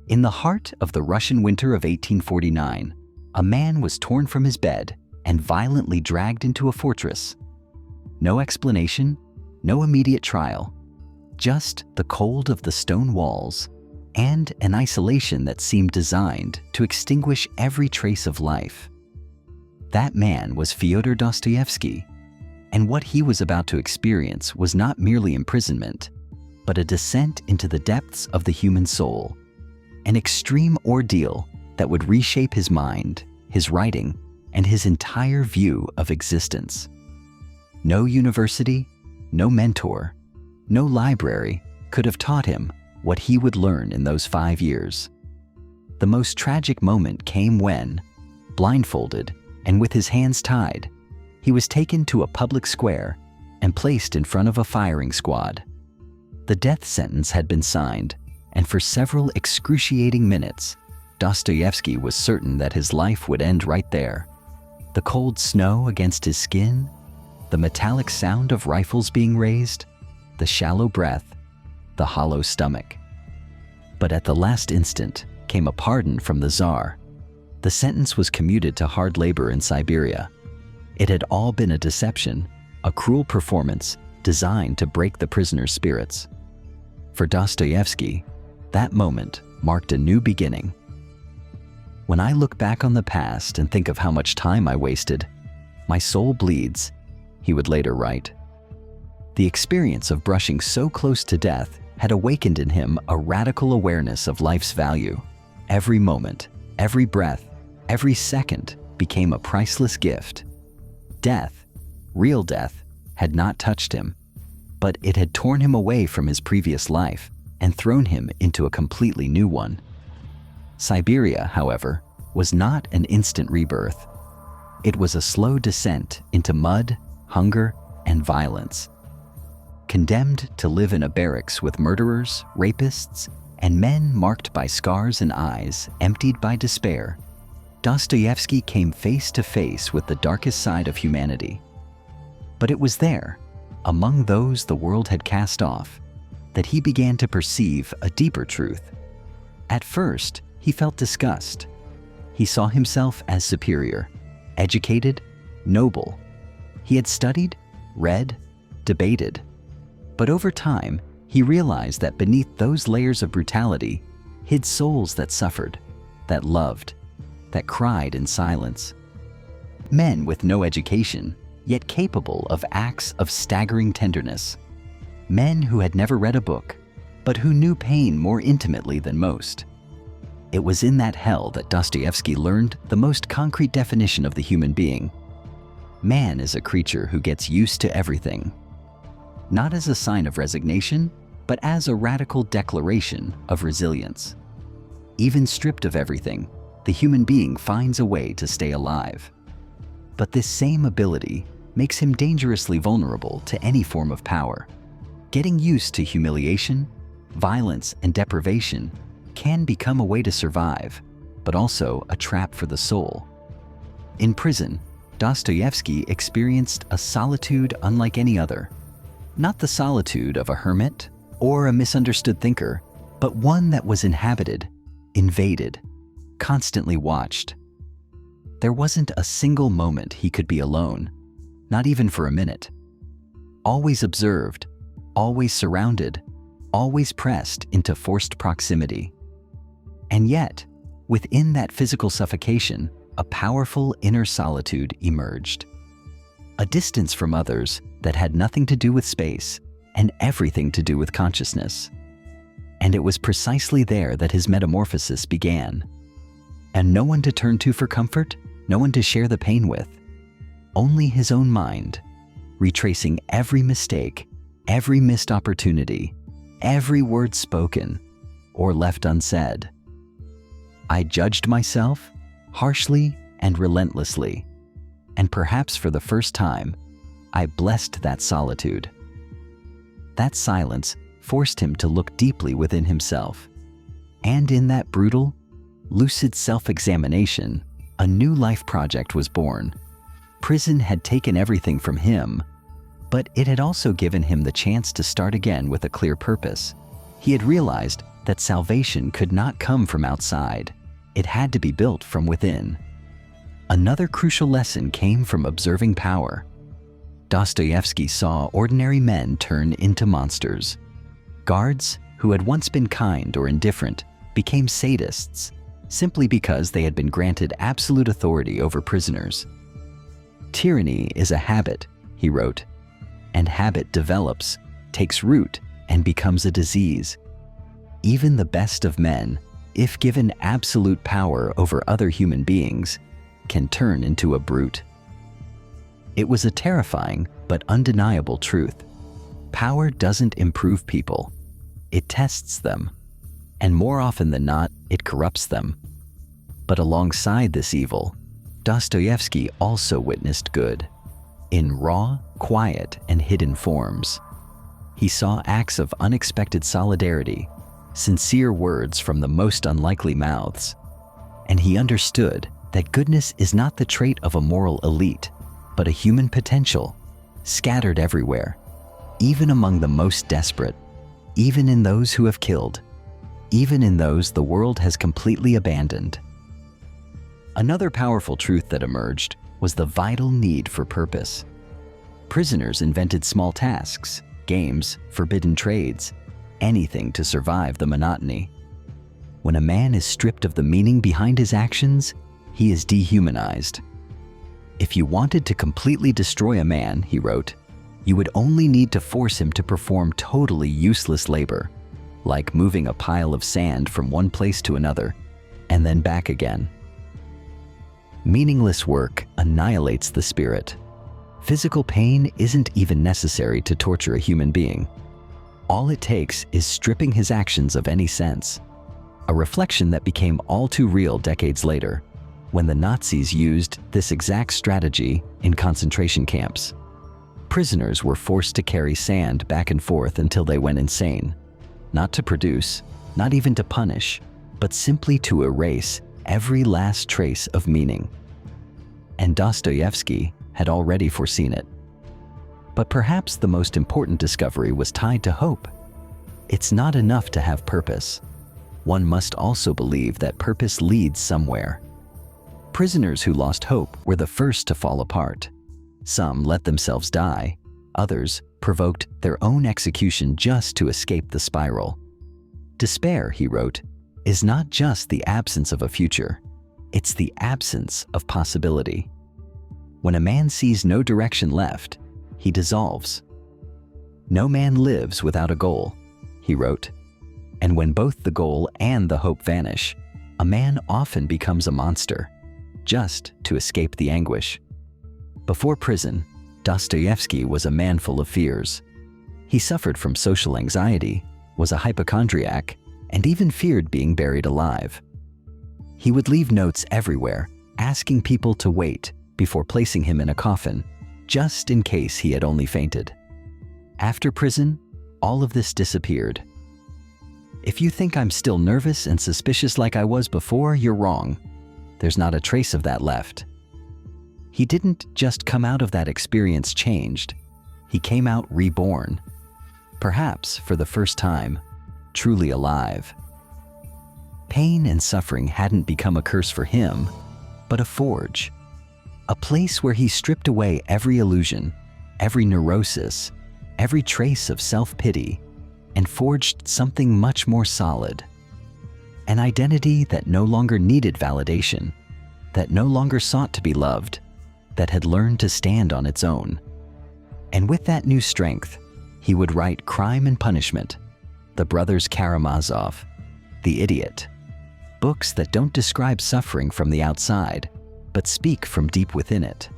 In the heart of the Russian winter of 1849, a man was torn from his bed and violently dragged into a fortress. No explanation, no immediate trial, just the cold of the stone walls and an isolation that seemed designed to extinguish every trace of life. That man was Fyodor Dostoevsky, and what he was about to experience was not merely imprisonment, but a descent into the depths of the human soul, an extreme ordeal that would reshape his mind, his writing, and his entire view of existence. No university, no mentor, no library could have taught him what he would learn in those 5 years. The most tragic moment came when, blindfolded and with his hands tied, he was taken to a public square and placed in front of a firing squad. The death sentence had been signed, and for several excruciating minutes, Dostoevsky was certain that his life would end right there. The cold snow against his skin, the metallic sound of rifles being raised, the shallow breath, the hollow stomach. But at the last instant came a pardon from the Tsar. The sentence was commuted to hard labor in Siberia. It had all been a deception, a cruel performance designed to break the prisoner's spirits. For Dostoevsky, that moment marked a new beginning. When I look back on the past and think of how much time I wasted, my soul bleeds, he would later write. The experience of brushing so close to death had awakened in him a radical awareness of life's value. Every moment, every breath, every second became a priceless gift. Death, real death, had not touched him, but it had torn him away from his previous life and thrown him into a completely new one. Siberia, however, was not an instant rebirth. It was a slow descent into mud, hunger, and violence. Condemned to live in a barracks with murderers, rapists, and men marked by scars and eyes emptied by despair, Dostoevsky came face to face with the darkest side of humanity. But it was there, among those the world had cast off, that he began to perceive a deeper truth. At first, he felt disgust. He saw himself as superior, educated, noble. He had studied, read, debated. But over time, he realized that beneath those layers of brutality hid souls that suffered, that loved, that cried in silence. Men with no education, yet capable of acts of staggering tenderness. Men who had never read a book, but who knew pain more intimately than most. It was in that hell that Dostoevsky learned the most concrete definition of the human being. Man is a creature who gets used to everything. Not as a sign of resignation, but as a radical declaration of resilience. Even stripped of everything, the human being finds a way to stay alive. But this same ability makes him dangerously vulnerable to any form of power. Getting used to humiliation, violence, and deprivation can become a way to survive, but also a trap for the soul. In prison, Dostoevsky experienced a solitude unlike any other. Not the solitude of a hermit or a misunderstood thinker, but one that was inhabited, invaded, constantly watched. There wasn't a single moment he could be alone, not even for a minute. Always observed, always surrounded, always pressed into forced proximity. And yet, within that physical suffocation, a powerful inner solitude emerged. A distance from others that had nothing to do with space and everything to do with consciousness. And it was precisely there that his metamorphosis began. And no one to turn to for comfort, no one to share the pain with. Only his own mind, retracing every mistake, every missed opportunity, every word spoken or left unsaid. I judged myself harshly and relentlessly, and perhaps for the first time, I blessed that solitude. That silence forced him to look deeply within himself, and in that brutal, lucid self-examination, a new life project was born. Prison had taken everything from him, but it had also given him the chance to start again with a clear purpose. He had realized that salvation could not come from outside. It had to be built from within. Another crucial lesson came from observing power. Dostoevsky saw ordinary men turn into monsters. Guards, who had once been kind or indifferent, became sadists simply because they had been granted absolute authority over prisoners. Tyranny is a habit, he wrote, and habit develops, takes root, and becomes a disease. Even the best of men, if given absolute power over other human beings, can turn into a brute. It was a terrifying but undeniable truth. Power doesn't improve people. It tests them. And more often than not, it corrupts them. But alongside this evil, Dostoevsky also witnessed good. In raw, quiet, and hidden forms. He saw acts of unexpected solidarity, sincere words from the most unlikely mouths. And he understood that goodness is not the trait of a moral elite, but a human potential, scattered everywhere, even among the most desperate, even in those who have killed, even in those the world has completely abandoned. Another powerful truth that emerged was the vital need for purpose. Prisoners invented small tasks, games, forbidden trades, anything to survive the monotony. When a man is stripped of the meaning behind his actions, he is dehumanized. If you wanted to completely destroy a man, he wrote, you would only need to force him to perform totally useless labor, like moving a pile of sand from one place to another, and then back again. Meaningless work annihilates the spirit. Physical pain isn't even necessary to torture a human being. All it takes is stripping his actions of any sense, a reflection that became all too real decades later, when the Nazis used this exact strategy in concentration camps. Prisoners were forced to carry sand back and forth until they went insane, not to produce, not even to punish, but simply to erase every last trace of meaning. And Dostoevsky had already foreseen it. But perhaps the most important discovery was tied to hope. It's not enough to have purpose. One must also believe that purpose leads somewhere. Prisoners who lost hope were the first to fall apart. Some let themselves die. Others provoked their own execution just to escape the spiral. Despair, he wrote, is not just the absence of a future. It's the absence of possibility. When a man sees no direction left, he dissolves. No man lives without a goal, he wrote. And when both the goal and the hope vanish, a man often becomes a monster, just to escape the anguish. Before prison, Dostoevsky was a man full of fears. He suffered from social anxiety, was a hypochondriac, and even feared being buried alive. He would leave notes everywhere, asking people to wait before placing him in a coffin, just in case he had only fainted. After prison, all of this disappeared. If you think I'm still nervous and suspicious like I was before, you're wrong. There's not a trace of that left. He didn't just come out of that experience changed. He came out reborn. Perhaps for the first time, truly alive. Pain and suffering hadn't become a curse for him, but a forge. A place where he stripped away every illusion, every neurosis, every trace of self-pity, and forged something much more solid. An identity that no longer needed validation, that no longer sought to be loved, that had learned to stand on its own. And with that new strength, he would write Crime and Punishment, The Brothers Karamazov, The Idiot, books that don't describe suffering from the outside, but speak from deep within it.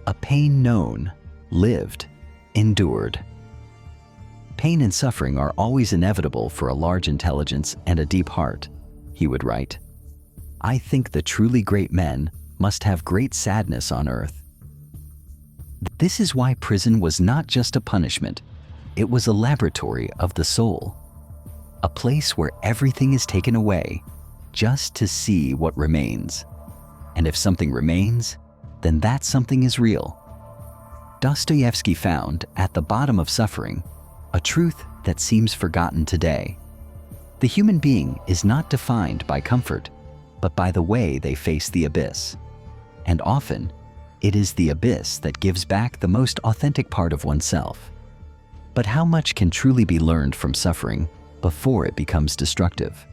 A pain known, lived, endured. Pain and suffering are always inevitable for a large intelligence and a deep heart, he would write. I think the truly great men must have great sadness on earth. This is why prison was not just a punishment, it was a laboratory of the soul. A place where everything is taken away, just to see what remains. And if something remains, then that something is real. Dostoevsky found, at the bottom of suffering, a truth that seems forgotten today. The human being is not defined by comfort, but by the way they face the abyss. And often, it is the abyss that gives back the most authentic part of oneself. But how much can truly be learned from suffering before it becomes destructive?